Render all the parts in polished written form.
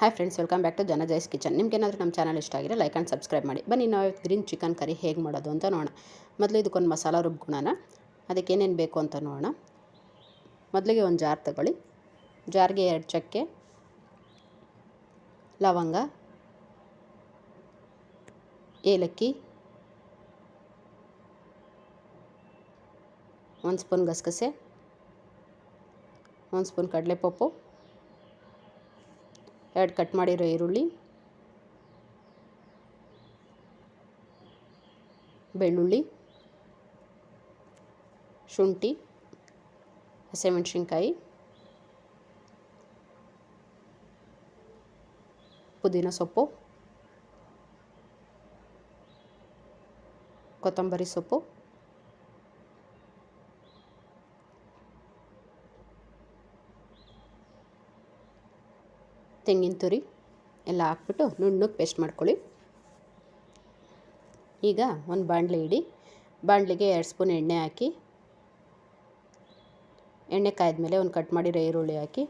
Hi friends, welcome back to Janajai's kitchen. ನಿಮ್ಗೇನಾದರೂ ನಮ್ಮ channel ಇಷ್ಟ ಆಗಿರೋ ಲೈಕ್ ಆ್ಯಂಡ್ ಸಬ್ಸ್ಕ್ರೈಬ್ ಮಾಡಿ. ಬನ್ನಿ ನಾವು ಗ್ರೀನ್ ಚಿಕನ್ ಕರಿ ಹೇಗೆ ಮಾಡೋದು ಅಂತ ನೋಡೋಣ. ಮೊದಲು ಇದಕ್ಕೊಂದು ಮಸಾಲ ರುಬ್ಕೊಳ್ಳೋಣ. ಅದಕ್ಕೆ ಏನೇನು ಬೇಕು ಅಂತ ನೋಡೋಣ. ಮೊದಲಿಗೆ ಒಂದು ಜಾರ್ ತಗೊಳ್ಳಿ. ಜಾರ್ಗೆ 2 ಚಕ್ಕೆ, ಲವಂಗ, ಏಲಕ್ಕಿ, 1 ಸ್ಪೂನ್ ಗಸಗಸೆ, 1 ಸ್ಪೂನ್ ಕಡಲೆಪಪ್ಪು, 2 ಕಟ್ ಮಾಡಿರೋ ಈರುಳ್ಳಿ, ಬೆಳ್ಳುಳ್ಳಿ, ಶುಂಠಿ, ಹಸಿಮೆಣಸಿನ್ಕಾಯಿ, ಪುದೀನ ಸೊಪ್ಪು, ಕೊತ್ತಂಬರಿ ಸೊಪ್ಪು, ತೆಂಗಿನ ತುರಿ ಎಲ್ಲ ಹಾಕ್ಬಿಟ್ಟು ನುಣ್ಣಗೆ ಪೇಸ್ಟ್ ಮಾಡ್ಕೊಳ್ಳಿ. ಈಗ ಒಂದು ಬಾಣಲೆ ಇಡಿ. ಬಾಣಲೆಗೆ 2 ಸ್ಪೂನ್ ಎಣ್ಣೆ ಹಾಕಿ, ಎಣ್ಣೆ ಕಾಯ್ದಮೇಲೆ ಒಂದು ಕಟ್ ಮಾಡಿರೋ ಈರುಳ್ಳಿ ಹಾಕಿ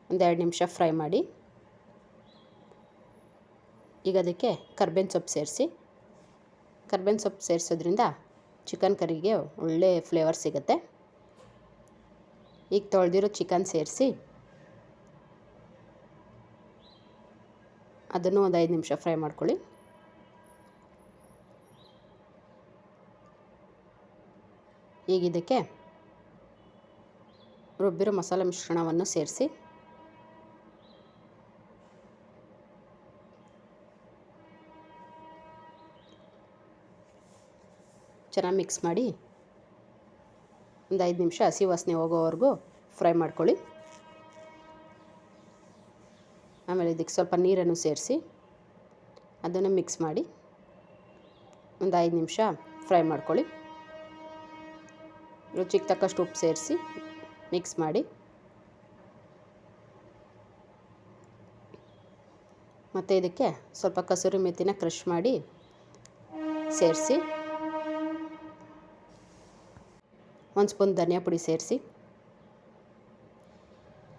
ಒಂದು 2 ನಿಮಿಷ ಫ್ರೈ ಮಾಡಿ. ಈಗ ಅದಕ್ಕೆ ಕರ್ಬೇವಿನ ಸೊಪ್ಪು ಸೇರಿಸಿ. ಕರ್ಬೇವಿನ ಸೊಪ್ಪು ಸೇರಿಸೋದ್ರಿಂದ ಚಿಕನ್ ಕರಿಗೆ ಒಳ್ಳೆ ಫ್ಲೇವರ್ ಸಿಗುತ್ತೆ. ಈಗ ತೊಳೆದಿರೋ ಚಿಕನ್ ಸೇರಿಸಿ ಅದನ್ನು ಒಂದು 5 ನಿಮಿಷ ಫ್ರೈ ಮಾಡ್ಕೊಳ್ಳಿ. ಈಗ ಇದಕ್ಕೆ ರುಬ್ಬಿರೋ ಮಸಾಲೆ ಮಿಶ್ರಣವನ್ನು ಸೇರಿಸಿ ಚೆನ್ನಾಗಿ ಮಿಕ್ಸ್ ಮಾಡಿ ಒಂದು 5 ನಿಮಿಷ ಹಸಿ ವಾಸನೆ ಹೋಗೋವರೆಗೂ ಫ್ರೈ ಮಾಡ್ಕೊಳ್ಳಿ. ಆಮೇಲೆ ಇದಕ್ಕೆ ಸ್ವಲ್ಪ ನೀರನ್ನು ಸೇರಿಸಿ ಅದನ್ನು ಮಿಕ್ಸ್ ಮಾಡಿ ಒಂದು 5 ನಿಮಿಷ ಫ್ರೈ ಮಾಡ್ಕೊಳ್ಳಿ. ರುಚಿಗೆ ತಕ್ಕಷ್ಟು ಉಪ್ಪು ಸೇರಿಸಿ ಮಿಕ್ಸ್ ಮಾಡಿ. ಮತ್ತು ಇದಕ್ಕೆ ಸ್ವಲ್ಪ ಕಸೂರಿ ಮೆಥಿನ ಕ್ರಷ್ ಮಾಡಿ ಸೇರಿಸಿ, 1 ಸ್ಪೂನ್ ಧನಿಯಾ ಪುಡಿ ಸೇರಿಸಿ,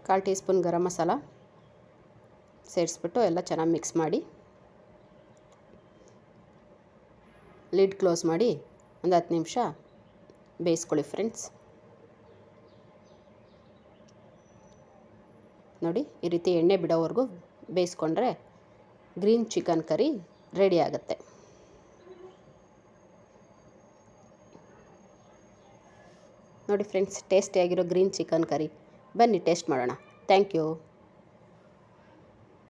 1/4 ಟೀ ಸ್ಪೂನ್ ಗರಂ ಮಸಾಲ ಸೇರಿಸ್ಬಿಟ್ಟು ಎಲ್ಲ ಚೆನ್ನಾಗಿ ಮಿಕ್ಸ್ ಮಾಡಿ ಲಿಡ್ ಕ್ಲೋಸ್ ಮಾಡಿ ಒಂದು 10 ನಿಮಿಷ ಬೇಯಿಸ್ಕೊಳ್ಳಿ ಫ್ರೆಂಡ್ಸ್. ನೋಡಿ, ಈ ರೀತಿ ಎಣ್ಣೆ ಬಿಡೋವರೆಗೂ ಬೇಯಿಸ್ಕೊಂಡ್ರೆ ಗ್ರೀನ್ ಚಿಕನ್ ಕರಿ ರೆಡಿ ಆಗುತ್ತೆ. ನೋಡಿ ಫ್ರೆಂಡ್ಸ್, ಟೇಸ್ಟಿಯಾಗಿರೋ ಗ್ರೀನ್ ಚಿಕನ್ ಕರಿ. ಬನ್ನಿ ಟೇಸ್ಟ್ ಮಾಡೋಣ. Thank you.